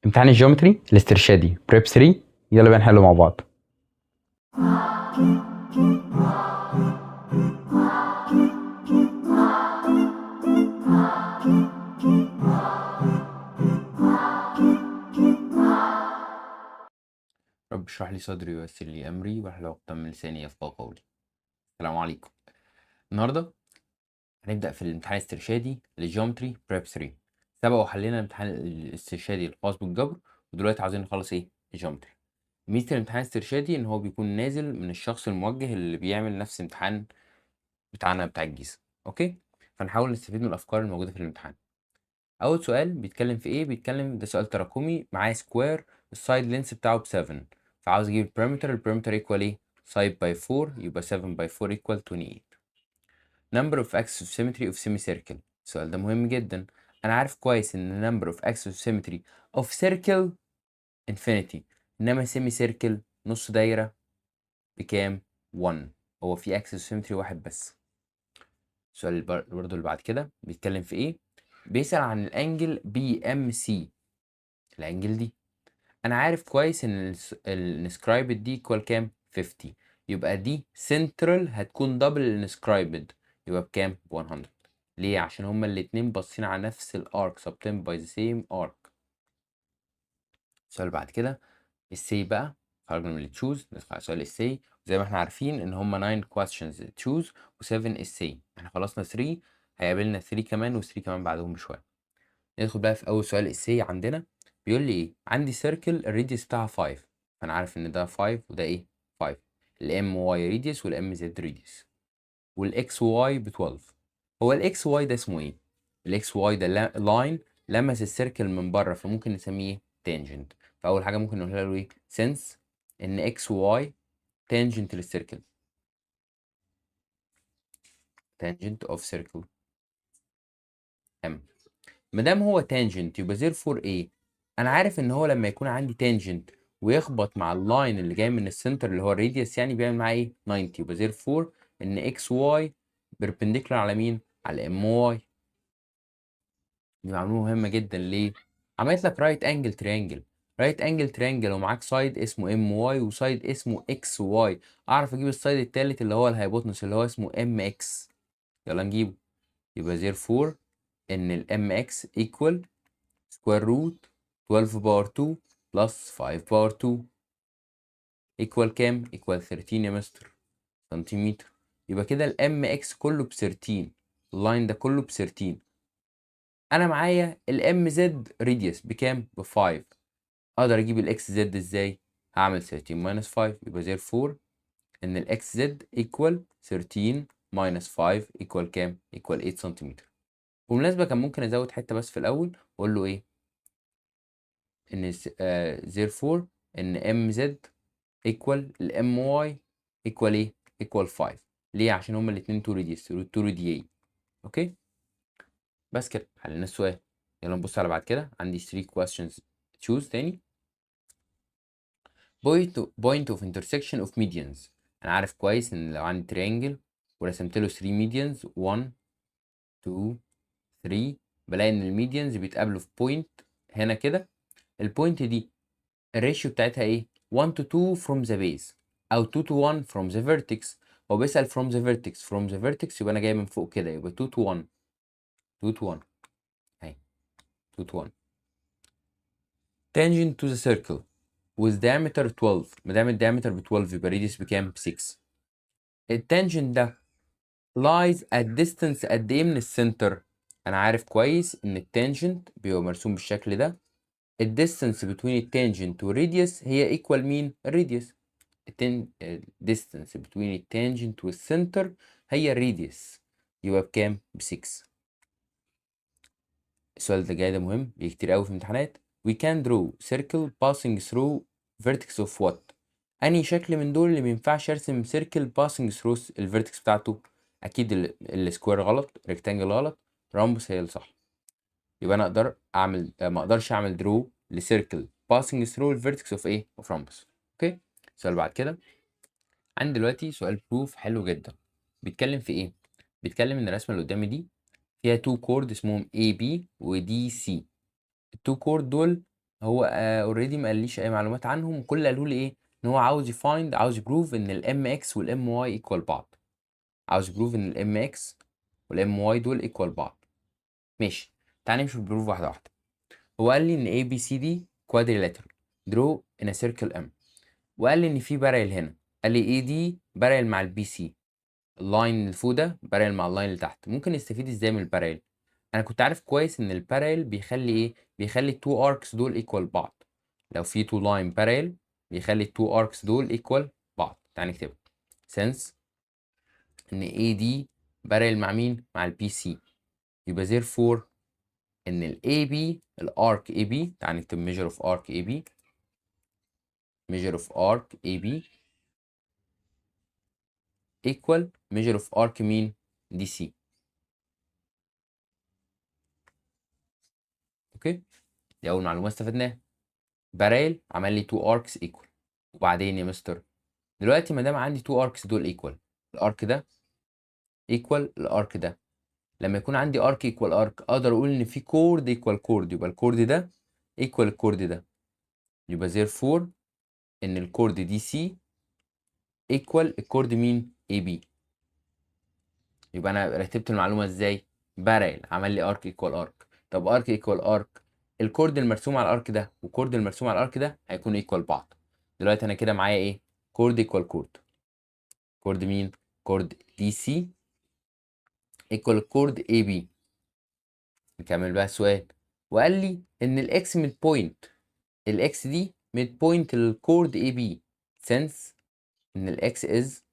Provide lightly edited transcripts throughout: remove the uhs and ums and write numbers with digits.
امتحان الجيومتري الاسترشادي بريب 3. يلا بقى نحله مع بعض. رب اشرح لي صدري ويسر لي امري واحلل عقدة من لساني يفقهوا قولي. السلام عليكم. النهارده هنبدا في الامتحان الاسترشادي للجيومتري بريب 3. سبق وحلينا الامتحان الاسترشادي الخاص بالجبر، ودلوقتي عاوزين نخلص الجيومتري. ميزه الامتحان الاسترشادي ان هو بيكون نازل من الشخص الموجه اللي بيعمل نفس الامتحان بتاعنا بتاع الجيزه. اوكي، فنحاول نستفيد من الافكار الموجوده في الامتحان. اول سؤال بيتكلم في ايه؟ بيتكلم ده سؤال تراكمي معاه سكوير، السايد لينس بتاعه ب 7، فعاوز اجيب البريمتر ايكوال ايه؟ سايد باي 4 يبقى 7 باي 4 ايكوال 28. number of axes of symmetry of semicircle. السؤال ده مهم جدا. انا عارف كويس ان number of axes of symmetry of circle infinity، انما semicircle نص دايره بكام؟ 1. هو في axis of symmetry واحد بس. السؤال برضه اللي بعد كده بيتكلم في ايه؟ بيسأل عن الانجل بي ام سي. الانجل دي انا عارف كويس ان الانسكرايبد دي ايكوال كام؟ 50. يبقى دي سنترال هتكون دبل الانسكرايبد، يبقى بكام؟ ب 100. ليه؟ عشان هما الاتنين باصين على نفس الارك subtend by the same arc. السؤال بعد كده السي بقى، خرجنا من التشوز ندخل على سؤال السي. زي ما احنا عارفين ان هما 9 questions تشوز و7 السي. احنا خلصنا 3، هيقابلنا 3 كمان و3 كمان بعدهم بشويه. ندخل بقى في اول سؤال السي عندنا. بيقول لي ايه؟ عندي سيركل الريديوس بتاعها 5، فانا عارف ان ده 5 وده ايه؟ 5. الام واي ريديوس والام زد ريديوس، والاكس واي ب 12. هو الاكس واي ده اسمه ايه؟ الاكس واي ده لاين لمس السيركل من بره، فممكن نسميه ايه؟ تانجنت. فاول حاجه ممكن نقولها له ايه؟ سنس ان اكس واي تانجنت للسيركل، تانجنت اوف سيركل ام. ما دام هو تانجنت يبقى زير فور ايه؟ انا عارف ان هو لما يكون عندي تانجنت ويخبط مع اللاين اللي جاي من السنتر اللي هو الراديوس، يعني بيعمل معاه ايه؟ 90. يبقى زير فور ان اكس واي بيربنديكولار على مين؟ على ام واي. دي معلومه مهمه جدا. ليه؟ عملت لك رايت انجل تريانجل. رايت انجل تريانجل ومعاك سايد اسمه ام واي وسايد اسمه اكس واي. اعرف اجيب السايد التالت اللي هو الهايبوتنس اللي هو اسمه ام اكس. يلا نجيبه. يبقى زير فور ان الام اكس ايكوال سكوير روت 12 باور 2 بلس 5 باور 2 ايكوال كام؟ ايكوال 13 يا مستر سنتيمتر. يبقى كده الام اكس كله ب 13، اللاين ده كله ب 13. انا معايا الام زد ريديوس بكام؟ ب 5. اقدر اجيب الاكس زد ازاي؟ هعمل 13 ماينس 5، يبقى زي 4 ان الاكس زد ايكوال 13 ماينس 5 ايكوال كام؟ ايكوال 8 سنتيمتر. بالمناسبة كان ممكن ازود حتة بس في الاول واقول له ايه؟ ان therefore ان ام زد ايكوال الام واي ايكوال ايه؟ ايكوال 5. ليه؟ عشان هما الاتنين 2 ريديوس 2 ريديي. اوكي، بس كده حلينا السؤال. يلا نبص على بعد كده. عندي 3 questions choose تاني. point of intersection of medians. انا عارف كويس ان لو عندي triangle ورسمت له 3 medians 1 2 3، بلاقي ان الميديانز بيتقابلوا في بوينت هنا كده. البوينت دي الريشيو بتاعتها ايه؟ 1 to 2 from the base او 2 to 1 from the vertex. هو بيسأل from the vertex. from the vertex يبقى انا جاي من فوق كده، يبقى 2 to 1. 2 to 1 اهي 2 to 1. tangent to the circle with diameter 12. ما دام الديامتر ب 12 يبقى radius بكام؟ ب 6. التانجنت ده lies at distance قد ايه من السنتر؟ انا عارف كويس ان التانجنت بيبقى مرسوم بالشكل ده. الديستنس between التانجنت والراديوس هي equal مين؟ الراديوس. distance between التانجنت والسنتر هي الراديوس، يبقى بكام؟ ب 6. السؤال ده جاي ده مهم، بيجي كتير قوي في الامتحانات. we can draw circle passing through vertex of what؟ انهي شكل من دول اللي مينفعش ارسم سيركل passing through الفيرتكس بتاعته؟ اكيد السكوير غلط، ريكتانجل غلط، رامبس هي الصح. يبقى انا اقدر اعمل ما اقدرش اعمل درو لسيركل passing through الفيرتكس اوف ايه؟ اوف رامبس. اوكي، السؤال بعد كده. عندي دلوقتي سؤال بروف حلو جدا. بيتكلم في ايه؟ بيتكلم ان الرسمه اللي قدامي دي فيها تو كورد اسمهم اي بي ودي سي. التو كورد دول هو اوريدي ما قاليش اي معلومات عنهم، كل اللي قالوا لي ايه ان هو عاوز يبروف ان الام اكس والام واي ايكوال بعض، عاوز يبروف ان الام اكس والام واي دول ايكوال بعض. ماشي، تعالى نمشي بالبروف واحده واحده. هو قال لي ان اي بي سي دي كوادريلاترال درو ان سيركل ام، وقال لي ان في بارل هنا، قال لي اي دي بارل مع البي سي، اللاين اللي فوق ده بارل مع اللاين اللي تحت. ممكن نستفيد ازاي من البارل؟ انا كنت عارف كويس ان البارل بيخلي ايه، بيخلي التو اركس دول ايكوال بعض. لو في تو لاين بارل بيخلي التو اركس دول ايكوال بعض. تعالى نكتبها. سنس ان اي دي بارل مع مين؟ مع البي سي، يبقى therefore ان الاي بي الارك اي بي، تعالى نكتب measure of arc اي بي، measure of arc اي بي equal measure of arc مين؟ دي سي. اوكي، دي اول معلومه استفدناها. باريل عمل لي 2 اركس ايكوال. وبعدين يا مستر، دلوقتي ما دام عندي 2 اركس دول ايكوال، الارك ده ايكوال الارك ده، لما يكون عندي ارك ايكوال ارك اقدر اقول ان في كورد ايكوال كورد، يبقى الكورد ده ايكوال الكورد ده، يبقى therefore ان الكورد دي سي ايكوال الكورد مين؟ اي بي. يبقى انا رتبت المعلومه ازاي؟ باريل عمل لي ارك ايكوال ارك. طب ارك ايكوال ارك، الكورد المرسوم على الارك ده والكورد المرسوم على الارك ده هيكونوا ايكوال بعض. دلوقتي انا كده معايا ايه؟ كورد ايكوال كورد. كورد مين؟ كورد دي سي ايكوال كورد اي بي. نكمل بقى السؤال. وقال لي ان الاكس ميد بوينت، الاكس دي ميد بوينت للكورد اي بي، سنس ان الاكس از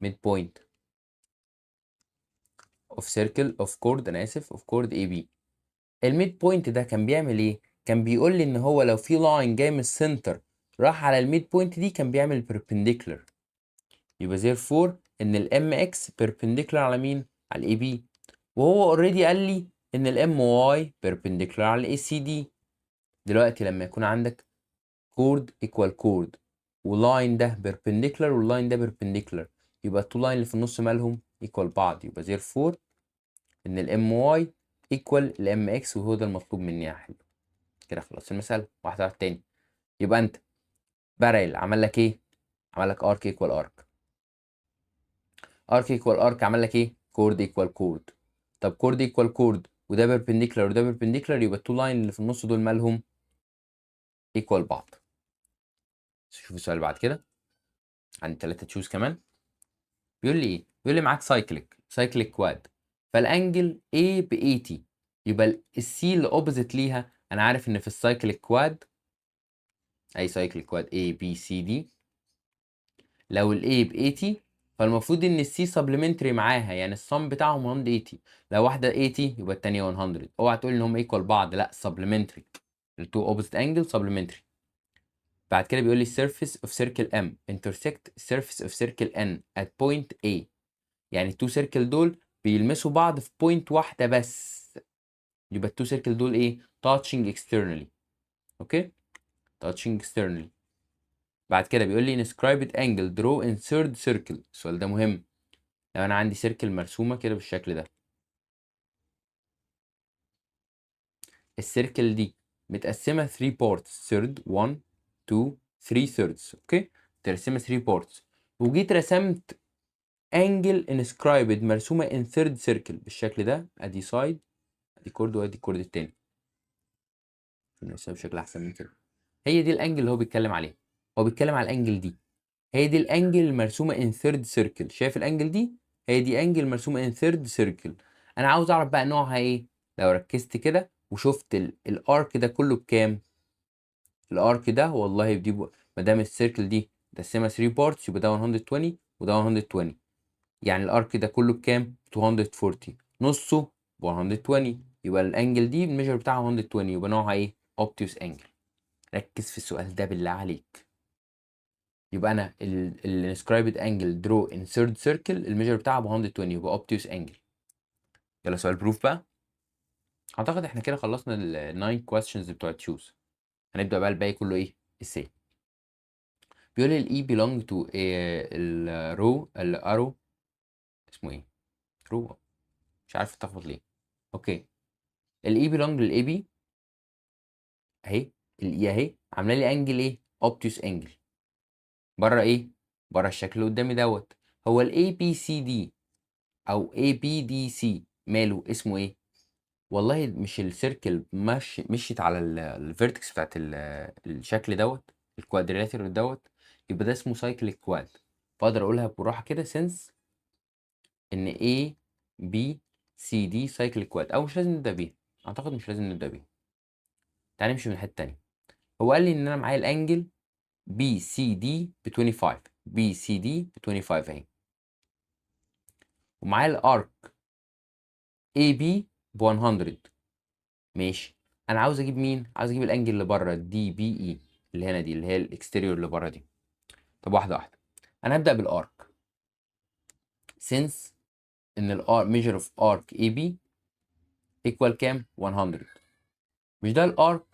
ميد بوينت اوف سيركل اوف كورد، انا اسف، اوف كورد اي بي. الميد بوينت ده كان بيعمل ايه؟ كان بيقول لي ان هو لو في لاين جاي من السنتر راح على الميد بوينت دي كان بيعمل بيربنديكولار، يبقى therefore ان الام اكس بيربنديكولار على مين؟ على الاي بي. وهو اوريدي قال لي ان الام واي بيربنديكولار على الاي سي دي. دلوقتي لما يكون عندك كورد ايكوال كورد ولاين ده بيربنديكولار واللاين ده بيربنديكولار، يبقى التو لاين اللي في النص مالهم ايكوال بعض، يبقى therefore ان الام واي ايكوال الام اكس، وهو ده المطلوب مني يا حلو. كده خلاص المسألة واحدة واحدة تاني. يبقى انت بارل عمل لك ايه؟ عمل لك ارك ايكوال ارك. ارك ايكوال ارك عمل لك ايه؟ كورد ايكوال كورد. طب كورد ايكوال كورد وده بيربنديكولار وده بيربنديكولار، يبقى التو لاين اللي في النص دول مالهم ايكوال بعض. شوف السؤال اللي بعد كده، عندي 3 تشوز كمان. بيقول لي ايه؟ بيقول لي معاك سايكليك كواد، فالانجل A ب 80، يبقى السي اللي اوبوزيت ليها، انا عارف ان في السايكليك كواد، اي سايكليك كواد A B C D، لو ال A ب 80 فالمفروض ان السي سبلمنتري معاها، يعني الصم بتاعهم 180. لو واحده 80 يبقى الثانيه 100. اوعى تقول ان هم ايكوال بعض، لا سبلمنتري، التو اوبوزيت انجل سبلمنتري. بعد كده بيقول لي surface of circle M intersect surface of circle N at point A، يعني التو سيركل دول بيلمسوا بعض في بوينت واحده بس، يبقى التو سيركل دول ايه؟ touching externally. اوكي، touching externally. بعد كده بيقول لي inscribed angle draw in third circle. السؤال ده مهم. لو انا عندي سيركل مرسومه كده بالشكل ده، السيركل دي متقسمه 3 بارتس، third 1 2 3 thirds. اوكي، متقسمه 3 بارتس، وجيت رسمت انجل inscribed مرسومه in third circle بالشكل ده، ادي سايد، ادي كورد وادي الكورد التاني. نرسمها بشكل احسن من كده. هي دي الانجل اللي هو بيتكلم عليها، هو بيتكلم على الانجل دي، هي دي الانجل المرسومه ان ثيرد سيركل. شايف الانجل دي؟ هي دي انجل مرسومه ان ثيرد سيركل. انا عاوز اعرف بقى نوعها ايه. لو ركزت كده وشفت الارك ده كله بكام، الارك ده والله دي ما دام السيركل دي متقسمه 3 بارتس يبقى ده 120 وده 120، يعني الارك ده كله بكام؟ 240، نصه ب 120، يبقى الانجل دي الميجر بتاعها 120، يبقى نوعها ايه؟ اوبتيوس انجل. ركز في السؤال ده بالله عليك. يبقى انا الانسكرايبد انجل درو ان ثيرد سيركل الميجر بتاعها ب 120، يبقى اوبتيوس انجل. يلا سؤال بروف بقى. اعتقد احنا كده خلصنا ال 9 questions بتوع تشوز. هنبدا بقى الباقي كله ايه؟ السي. بيقول لي الاي belong to الرو الارو، اسمه ايه؟ رو، مش عارف اتلخبط ليه. اوكي، الاي belong للاي بي اهي، الاي اهي عامله لي انجل ايه؟ اوبتيوس انجل بره ايه؟ بره الشكل اللي قدامي دوت. هو الاي بي سي دي او اي بي دي سي ماله اسمه ايه؟ والله مش السيركل مشيت على الفيرتكس بتاعت الشكل دوت، الكوادريلاترال دوت، يبقى ده اسمه سايكليك كواد. فاقدر اقولها براحه كده سنس ان A B C D سايكليك كواد، او مش لازم نبدا بيها، اعتقد مش لازم نبدا بيها. تعالى نمشي من حته تانيه. هو قال لي ان انا معايا الانجل بي سي دي ب 25، بي سي دي ب 25 اهي، ومعايا الارك اي بي ب 100. ماشي، انا عاوز اجيب مين؟ عاوز اجيب الانجل اللي بره دي بي اي، اللي هنا دي، اللي هي الاكستيريور اللي بره دي. طب واحده واحده، انا هبدا بالارك. سينس ان الار ميجر اوف ارك اي بي ايكوال كام؟ 100. مش ده الارك؟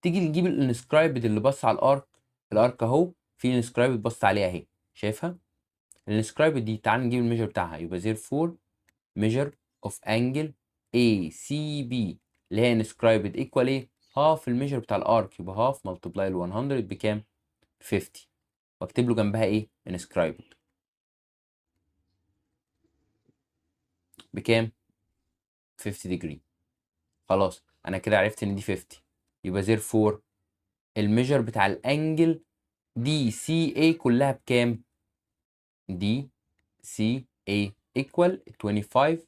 تيجي نجيب الانسكرايبد اللي بص على الارك. الارك اهو في انسكرايبد بص عليها اهي، شايفها؟ الانسكرايبد دي تعال نجيب الميجر بتاعها، يبقى زير فور ميجر اوف انجل اي سي بي اللي هي انسكرايبد ايكوال ايه؟ هاف الميجر بتاع الارك، يبقى هاف ملتبلاي ال 100 بكام؟ 50. واكتب له جنبها ايه؟ انسكرايبد بكام؟ 50 ديجري. خلاص انا كده عرفت ان دي 50، يبقى زير فور الميجر بتاع الانجل دي سي اي كلها بكام؟ دي سي اي ايكوال 25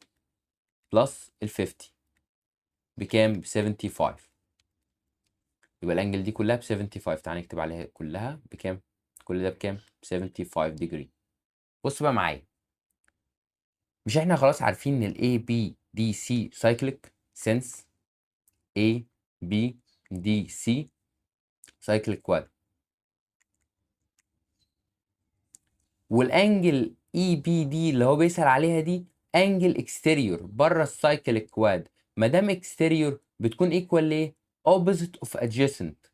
بلس ال 50 بكام؟ ب 75. يبقى الانجل دي كلها ب 75. تعالى نكتب عليها كلها بكام؟ كل ده بكام؟ ب 75 ديجري. بص بقى معايا، مش احنا خلاص عارفين ان الاي بي دي سي سايكليك سنس اي بي دي سي سايكليك كواد، والانجل اي بي دي اللي هو بيسأل عليها دي انجل اكستيريور بره السايكليك كواد. ما دام اكستيريور بتكون ايكوال لايه؟ اوبوزيت اوف ادجيسنت.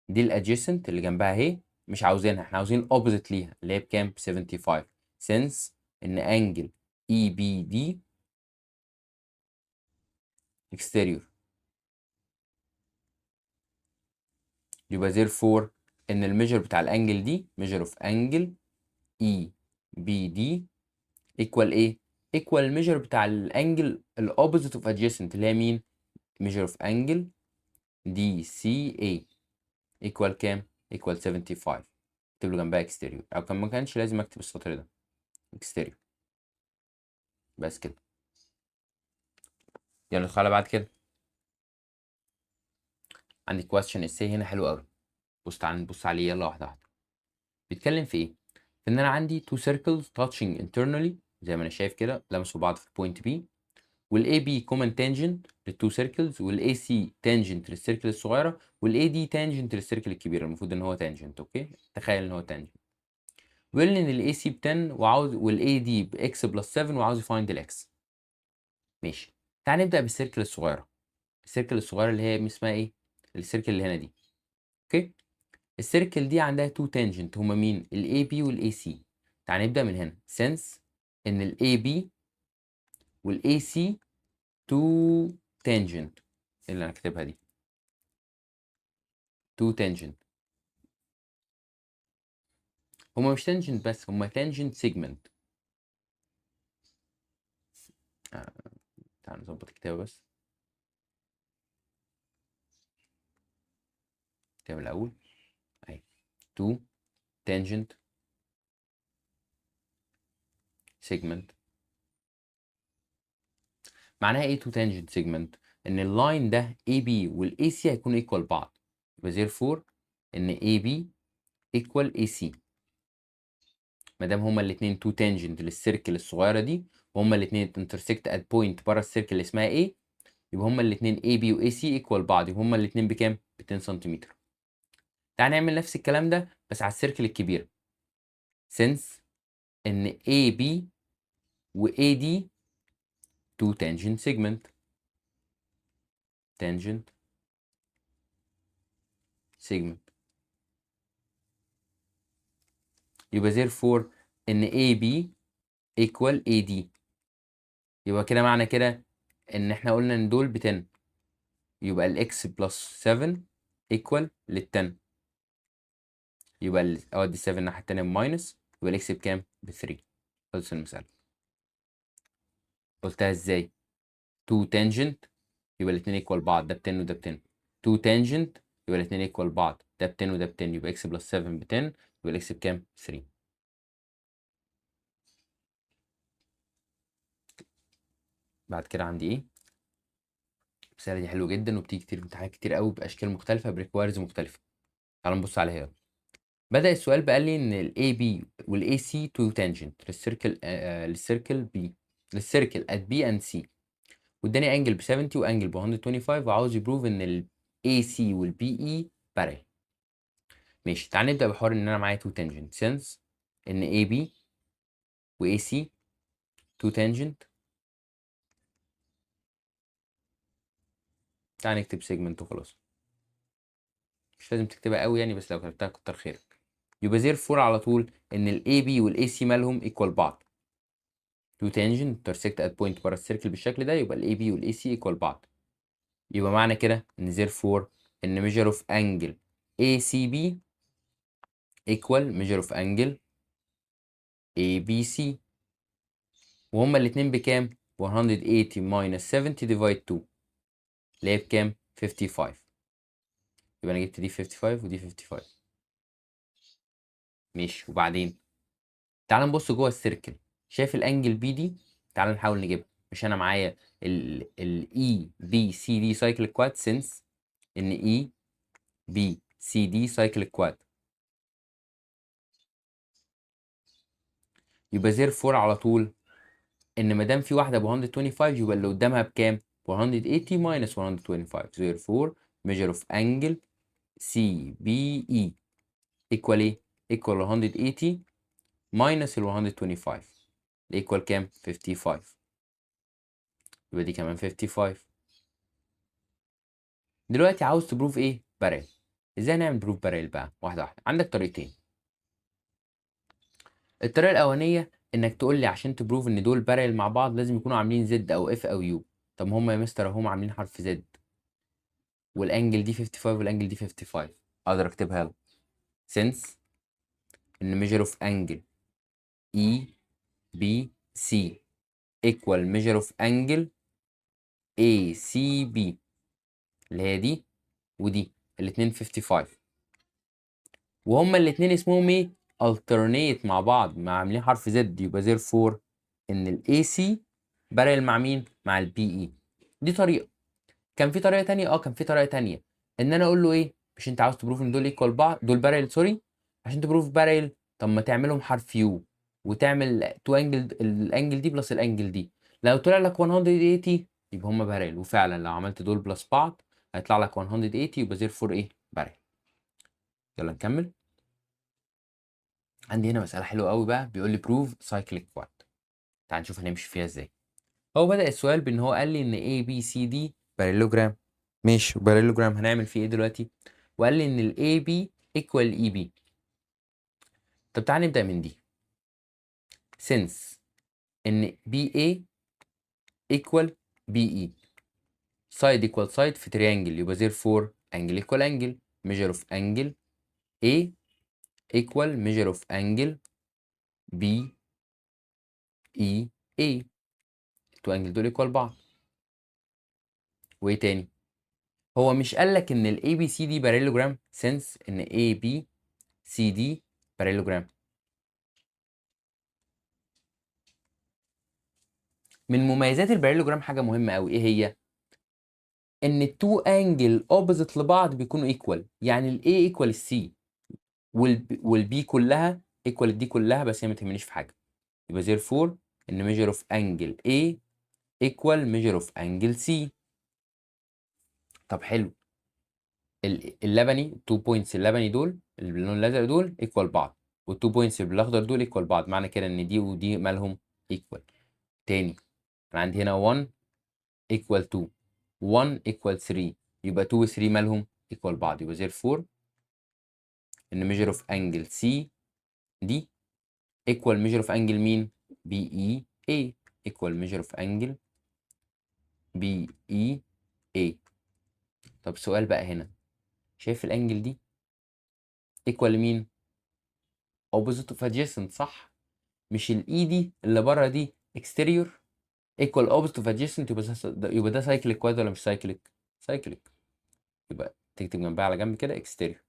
دي الادجيسنت اللي جنبها اهي مش عاوزينها، احنا عاوزين اوبوزيت ليها اللي هي بكام؟ ب 75. سنس ان انجل اي بي دي اكستيريور، يبقى therefore ان الميجر بتاع الانجل دي ميجر اوف انجل اي بي دي ايكوال ايه؟ ايكوال الميجر بتاع الانجل الاوبوزيت اوف ادجيسنت اللي هي مين؟ ميجر اوف انجل دي سي اي ايكوال كام؟ ايكوال 75. اكتب له جنبها اكستيريور، او كان ما كانش لازم اكتب السطر ده اكستيريور بس كده. يلا ندخل على بعد كده. عندي question essay هنا حلو قوي. بص تعال نبص عليه يلا واحده واحده. بيتكلم في ايه؟ في ان انا عندي two circles touching internally زي ما انا شايف كده، لمسوا بعض في point B، والاي بي كومن تانجنت للتو سيركلز، والاي سي تانجنت للسيركل الصغيره، والاي دي تانجنت للسيركل الكبيره. المفروض ان هو تانجنت، اوكي؟ تخيل ان هو تانجنت. بيقول لي ان الاي سي ب 10 وعاوز، والاي دي باكس بلس 7 وعاوز يفايند الاكس. ماشي، تعال نبدا بالسيركل الصغيره. السيركل الصغيره اللي هي اسمها ايه؟ السيركل اللي هنا دي، اوكي؟ السيركل دي عندها تو تانجنت، هما مين؟ الاي بي والاي سي. تعال نبدا من هنا. سنس ان الاي بي والاي سي تو تانجنت اللي انا كاتبها دي، تو تانجنت. هما مش تانجنت بس، هما تانجنت سيجمنت. تعال نظبط الكتابة بس. الكتابة الأول أهي، تو تانجنت سيجمنت. معناها ايه تو تانجنت سيجمنت؟ ان اللاين ده اي بي والاي سي هيكونوا ايكوال بعض، يبقى therefore ان اي بي ايكوال اي سي. ما دام هما الاثنين تو تانجنت للسيركل الصغيره دي، وهما الاثنين انترسكت ات بوينت بره السيركل اللي اسمها ايه، يبقى هما الاثنين اي بي واي سي ايكوال بعض، يبقى هما الاثنين بكام؟ ب 10 سنتيمتر. تعال نعمل نفس الكلام ده بس على السيركل الكبيره. سنس ان اي بي و AD تو tangent segment، tangent segment. يبقى therefore ان AB equal AD. يبقى كده معنى كده ان احنا قلنا ان دول ب 10، يبقى الاكس بلس 7 ايكوال لل10، يبقى اودي 7 الناحيه التانيه بماينس، يبقى الاكس بكام؟ ب3. خلص المساله. قلتها ازاي؟ 2 تانجنت يبقى الاتنين ايكوال بعض، ده ب10 وده ب10. 2 تانجنت يبقى الاتنين ايكوال بعض، ده ب10 وده ب10، يبقى اكس بلس 7 ب10، يبقى الاكس بكام؟ 3. بعد كده عندي ايه؟ المساله دي حلوه جدا وبتيجي كتير في امتحانات كتير قوي باشكال مختلفه بريكوايرز مختلفه. تعالوا نبص عليها يلا. بدأ السؤال بقال لي ان ال AB وال AC تو تانجنت للسيركل B، للسيركل at B and C، واداني انجل ب 70 وانجل ب 125، وعاوز يبروف ان ال AC وال BE بارل. ماشي، تعال نبدأ بحوار ان انا معايا تو تانجنت سينس ان AB و AC تو تانجنت. تعال نكتب سيجمنت وخلاص، مش لازم تكتبها قوي يعني، بس لو كتبتها كتر خيرك. يبقى زير فور على طول ان ال AB وال AC مالهم ايكوال بعض. تو تانجنت intersect at point بره السيركل بالشكل ده، يبقى ال AB وال AC ايكوال بعض. يبقى معنى كده ان therefore ان measure of angle ACB equal measure of angle ABC، وهما الاتنين بكام؟ 180 minus 70 divide 2 اللي هي بكام؟ 55. يبقى انا جبت دي 55 ودي 55. ماشي، وبعدين تعال نبص جوه السيركل. شايف الانجل بي دي؟ تعال نحاول نجيبها. مش انا معايا ال E B C D cyclic quad since ان E B C D cyclic quad، يبقى therefore على طول ان ما دام في واحده ب 125 يبقى اللي قدامها بكام؟ 180 minus 125. therefore measure of angle CBE equal ايه؟ equal 180 minus ال 125 equal كام؟ 55. يبقى دي كمان 55. دلوقتي عاوز تبروف ايه؟ بارل. ازاي نعمل بروف بارل بقى؟ واحده واحده. عندك طريقتين. الطريقه الاولانيه انك تقول لي عشان تبروف ان دول بارل مع بعض لازم يكونوا عاملين زد او اف او يو. طب ما هم يا مستر هم عاملين حرف زد، والانجل دي 55 والانجل دي 55. اقدر اكتبها لك since ان measure of angle E B C equal measure of angle A C B اللي هي دي ودي الاتنين 55، وهما الاتنين اسمهم ايه؟ alternate مع بعض، مع عاملين حرف زد، يبقى therefore ان ال AC بارل مع مين؟ مع ال BE. دي طريقة. كان في طريقة تانية، كان في طريقة تانية ان انا اقول له ايه؟ مش انت عاوز تبروف ان دول ايكوال بعض، دول بارل سوري، عشان تبروف بارل طب ما تعملهم حرف يو وتعمل تو انجل، الانجل دي بلس الانجل دي، لو طلع لك 180 يبقى هما بارل، وفعلا لو عملت دول بلس بعض هيطلع لك 180 يبقى زير فور ايه؟ بارل. يلا نكمل. عندي هنا مسألة حلوة قوي بقى، بيقول لي بروف سايكليك كواد. تعال نشوف هنمشي فيها ازاي. هو بدأ السؤال بان هو قال لي ان A B C D بارالوجرام. ماشي، بارالوجرام هنعمل فيه ايه دلوقتي؟ وقال لي ان ال AB equal EB. طب تعال نبدأ من دي. since ان BA equal BE side equal side في triangle، يبقى therefore angle equal angle measure of angle A equal measure of angle B E A. التو انجل دول equal بعض. وايه تاني؟ هو مش قال لك ان ال ABCD بارالوجرام since ان ABCD بارالوجرام. من مميزات البارالوجرام حاجه مهمه قوي، ايه هي؟ ان التو انجل اوبوزيت لبعض بيكونوا ايكوال، يعني ال A ايكوال ال C وال B كلها ايكوال ال D كلها، بس هي ما تهمنيش في حاجه. يبقى therefore ان measure of angle A equal measure of angle C. طب حلو، اللبني التو بوينتس اللبني دول اللي باللون الازرق دول ايكوال بعض، والتو بوينتس اللي بالاخضر دول ايكوال بعض، معنى كده ان دي ودي مالهم ايكوال. تاني، انا عندي هنا 1 equal 2 1 equal 3، يبقى 2 و 3 مالهم ايكوال بعض، يبقى therefore ان measure of angle C دي equal measure of angle مين؟ BE A equal measure of angle BE A. طب سؤال بقى هنا، شايف الانجل دي ايكوال لمين؟ اوبوزيت اوف ادجيسنت، صح؟ مش الاي دي اللي بره دي اكستيريور ايكوال اوبوزيت اوف ادجيسنت، يبقى ده سايكليك كواد ولا مش سايكليك؟ سايكليك. يبقى تكتب جنبها على جنب كده اكستيريور.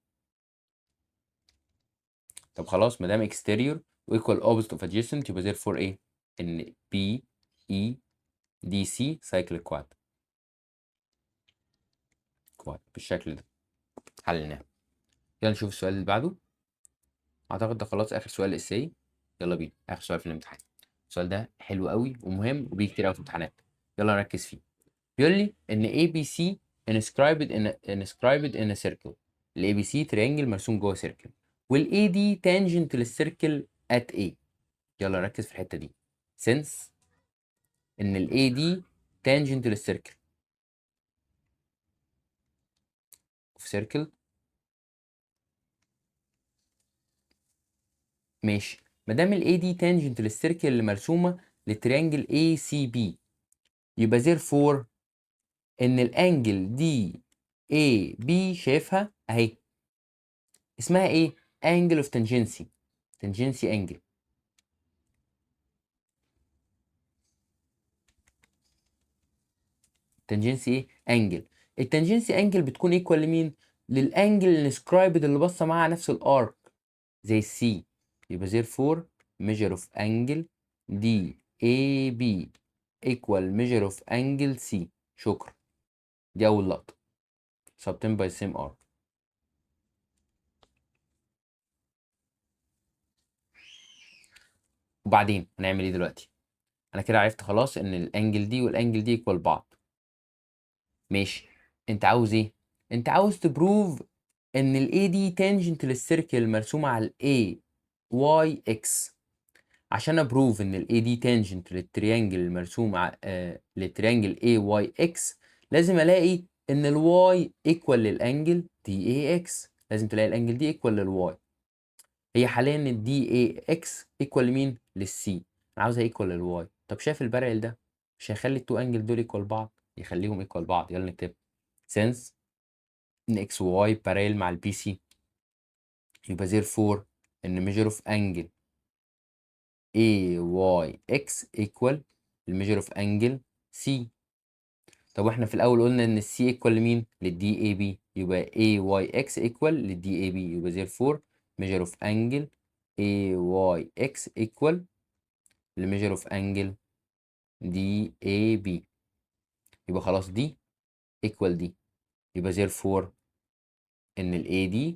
طب خلاص، ما دام اكستيريور وايكوال اوبوزيت اوف ادجيسنت يبقى therefore ايه؟ ان بي اي دي سي سايكليك كواد بالشكل ده. حليناه. يلا نشوف السؤال اللي بعده. اعتقد ده خلاص اخر سؤال اساي. يلا بينا اخر سؤال في الامتحان. السؤال ده حلو قوي ومهم وبيجي كتير قوي في الامتحانات. يلا نركز فيه. بيقول لي ان ABC inscribed in a circle. ال ABC تريانجل مرسوم جوه سيركل، وال AD tangent للسيركل at A. يلا ركز في الحته دي. since ان ال AD tangent للسيركل في سيركل. ماشي. ما دام ال AD tangent للسيركل اللي مرسومه للتريانجل ACB، يبقى therefore ان الانجل دي AB شايفها اهي، اسمها ايه؟ angle of tangency. tangency angle. tangency ايه؟ angle. التانجنسي انجل بتكون ايكوال لمين؟ للانجل الانسكرايبد اللي باصه معاها نفس الارك زي السي. يبقى therefore measure of angle DAB equal measure of angle C. شكرا. دي اول لقطه. subtend by same arc. وبعدين هنعمل ايه دلوقتي؟ انا كده عرفت خلاص ان الانجل دي والانجل دي ايكوال بعض. ماشي. انت عاوز ايه؟ انت عاوز تبروف ان ال AD تانجنت للسيركل المرسومه على ال AYX. عشان ابروف ان ال AD تانجنت للتريانجل المرسوم للتريانجل AYX، لازم الاقي ان ال Y ايكوال للانجل DAX. لازم تلاقي الانجل دي ايكوال لل Y. هي حاليا ال DAX ايكوال لمين؟ للC. انا عاوزها ايكوال لل Y. طب شايف البارل ده مش هيخلي التو انجل دول ايكوال بعض؟ يخليهم ايكوال بعض. يلا نكتب since ان x و y parallel مع البي سي، يبقى therefore ان measure of angle AYX equal الميجر of angle C. طب واحنا في الاول قلنا ان السي equal لمين؟ للدي اي بي، يبقى AYX equal للدي اي بي، يبقى therefore measure of angle AYX equal لميجر of angle DAB. يبقى خلاص دي equal دي، يبقى therefore ان ال AD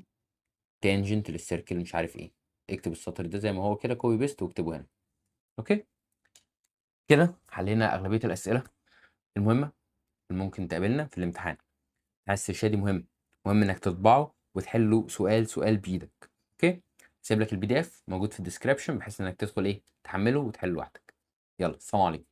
tangent للسيركل مش عارف ايه. اكتب السطر ده زي ما هو كده كوبي بيست واكتبه هنا. اوكي كده حلينا اغلبيه الاسئله المهمه اللي ممكن تقابلنا في الامتحان. السيرشادي مهم، مهم انك تطبعه وتحله سؤال سؤال بايدك. اوكي. سيب لك الPDF موجود في الديسكربشن بحيث انك تدخل ايه تحمله وتحله لوحدك. يلا السلام عليكم.